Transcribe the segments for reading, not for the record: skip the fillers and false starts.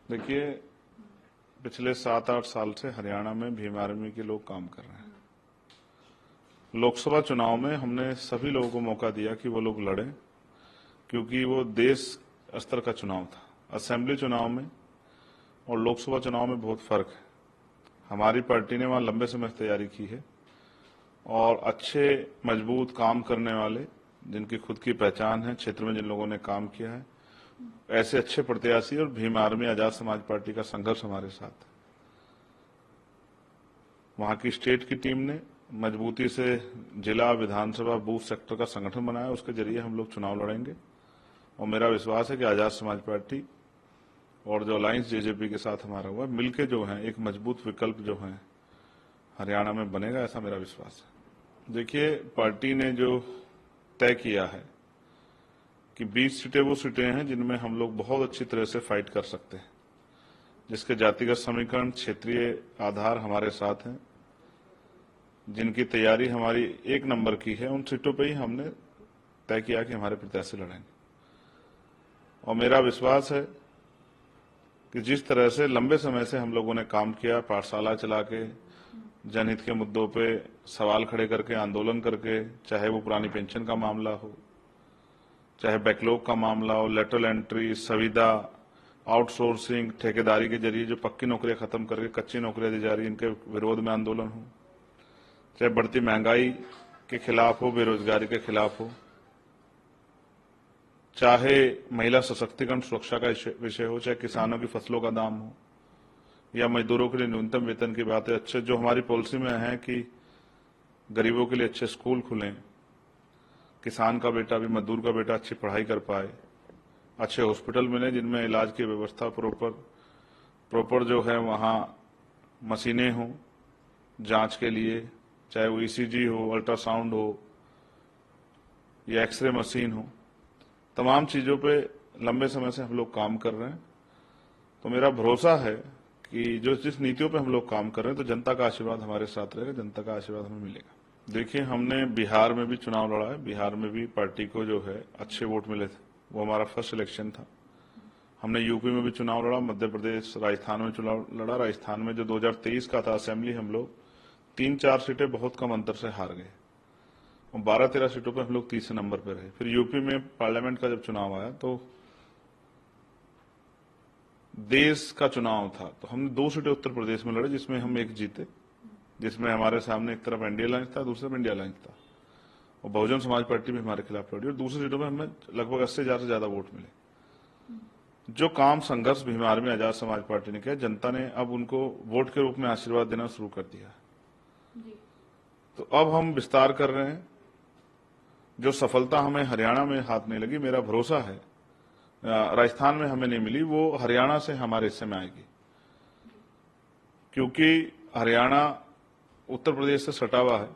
देखिए, पिछले 7-8 साल से हरियाणा में भीम आर्मी के लोग काम कर रहे हैं। लोकसभा चुनाव में हमने सभी लोगों को मौका दिया कि वो लोग लड़ें, क्योंकि वो देश स्तर का चुनाव था। असेंबली चुनाव में और लोकसभा चुनाव में बहुत फर्क है। हमारी पार्टी ने वहां लंबे समय से तैयारी की है और अच्छे मजबूत काम करने वाले, जिनकी खुद की पहचान है, क्षेत्र में जिन लोगों ने काम किया है, ऐसे अच्छे प्रत्याशी और भीम आर्मी आजाद समाज पार्टी का संघर्ष हमारे साथ है। वहां की स्टेट की टीम ने मजबूती से जिला, विधानसभा, बूथ सेक्टर का संगठन बनाया। उसके जरिए हम लोग चुनाव लड़ेंगे और मेरा विश्वास है कि आजाद समाज पार्टी और जो अलायंस जेजेपी के साथ हमारा हुआ, मिलके जो है एक मजबूत विकल्प जो है हरियाणा में बनेगा, ऐसा मेरा विश्वास है। देखिए, पार्टी ने जो तय किया है कि 20 सीटें वो सीटें हैं जिनमें हम लोग बहुत अच्छी तरह से फाइट कर सकते हैं, जिसके जातिगत समीकरण, क्षेत्रीय आधार हमारे साथ हैं, जिनकी तैयारी हमारी 1 नंबर की है। उन सीटों पे ही हमने तय किया कि हमारे प्रत्याशी लड़ेंगे और मेरा विश्वास है कि जिस तरह से लंबे समय से हम लोगों ने काम किया, पाठशाला चला के, जनहित के मुद्दों पे सवाल खड़े करके, आंदोलन करके, चाहे वो पुरानी पेंशन का मामला हो, चाहे बैकलॉग का मामला हो, लेटरल एंट्री, संविदा, आउटसोर्सिंग, ठेकेदारी के जरिए जो पक्की नौकरियां खत्म करके कच्ची नौकरियां दी जा रही, इनके विरोध में आंदोलन हो, चाहे बढ़ती महंगाई के खिलाफ हो, बेरोजगारी के खिलाफ हो, चाहे महिला सशक्तिकरण सुरक्षा का विषय हो, चाहे किसानों की फसलों का दाम हो, या मजदूरों के लिए न्यूनतम वेतन की बात है। अच्छे जो हमारी पॉलिसी में है कि गरीबों के लिए अच्छे स्कूल खुलें, किसान का बेटा भी, मजदूर का बेटा अच्छी पढ़ाई कर पाए, अच्छे हॉस्पिटल मिले जिनमें इलाज की व्यवस्था प्रॉपर जो है, वहां मशीनें हों जांच के लिए, चाहे वो ईसीजी हो, अल्ट्रासाउंड हो या एक्सरे मशीन हो, तमाम चीजों पे लंबे समय से हम लोग काम कर रहे हैं। तो मेरा भरोसा है कि जिस नीतियों पे हम लोग काम कर रहे हैं, तो जनता का आशीर्वाद हमारे साथ रहेगा, जनता का आशीर्वाद हमें मिलेगा। देखिए, हमने बिहार में भी चुनाव लड़ा है। बिहार में भी पार्टी को जो है अच्छे वोट मिले थे, वो हमारा फर्स्ट इलेक्शन था। हमने यूपी में भी चुनाव लड़ा, मध्य प्रदेश, राजस्थान में चुनाव लड़ा। राजस्थान में जो 2023 का था असेंबली, हम लोग 3-4 सीटें बहुत कम अंतर से हार गए और 12-13 सीटों पर हम लोग तीसरे नंबर पर रहे। फिर यूपी में पार्लियामेंट का जब चुनाव आया तो देश का चुनाव था, तो हमने 2 सीटें उत्तर प्रदेश में लड़े, जिसमें हम 1 जीते, जिसमें हमारे सामने एक तरफ एनडीए अलायंस था, दूसरी तरफ इंडिया अलायंस था और बहुजन समाज पार्टी भी हमारे खिलाफ लड़ी और दूसरी सीटों में हमें लगभग 80,000 से ज्यादा वोट मिले। जो काम संघर्ष भीम आर्मी आजाद समाज पार्टी ने किया, जनता ने अब उनको वोट के रूप में आशीर्वाद देना शुरू कर दिया। तो अब हम विस्तार कर रहे हैं। जो सफलता हमें हरियाणा में हाथ नहीं लगी, मेरा भरोसा है राजस्थान में हमें नहीं मिली, वो हरियाणा से हमारे हिस्से में आएगी, क्योंकि हरियाणा उत्तर प्रदेश से सटा हुआ है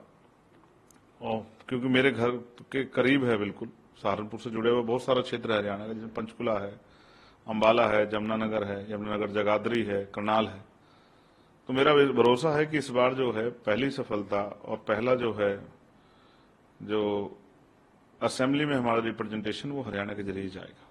और क्योंकि मेरे घर के करीब है, बिल्कुल सहारनपुर से जुड़े हुए बहुत सारा क्षेत्र है हरियाणा का, जिसमें पंचकुला है, अंबाला है, यमुनानगर है, यमुनानगर जगाधरी है, करनाल है। तो मेरा भरोसा है कि इस बार जो है पहली सफलता और पहला जो है जो असेंबली में हमारा रिप्रेजेंटेशन, वो हरियाणा के जरिए जाएगा।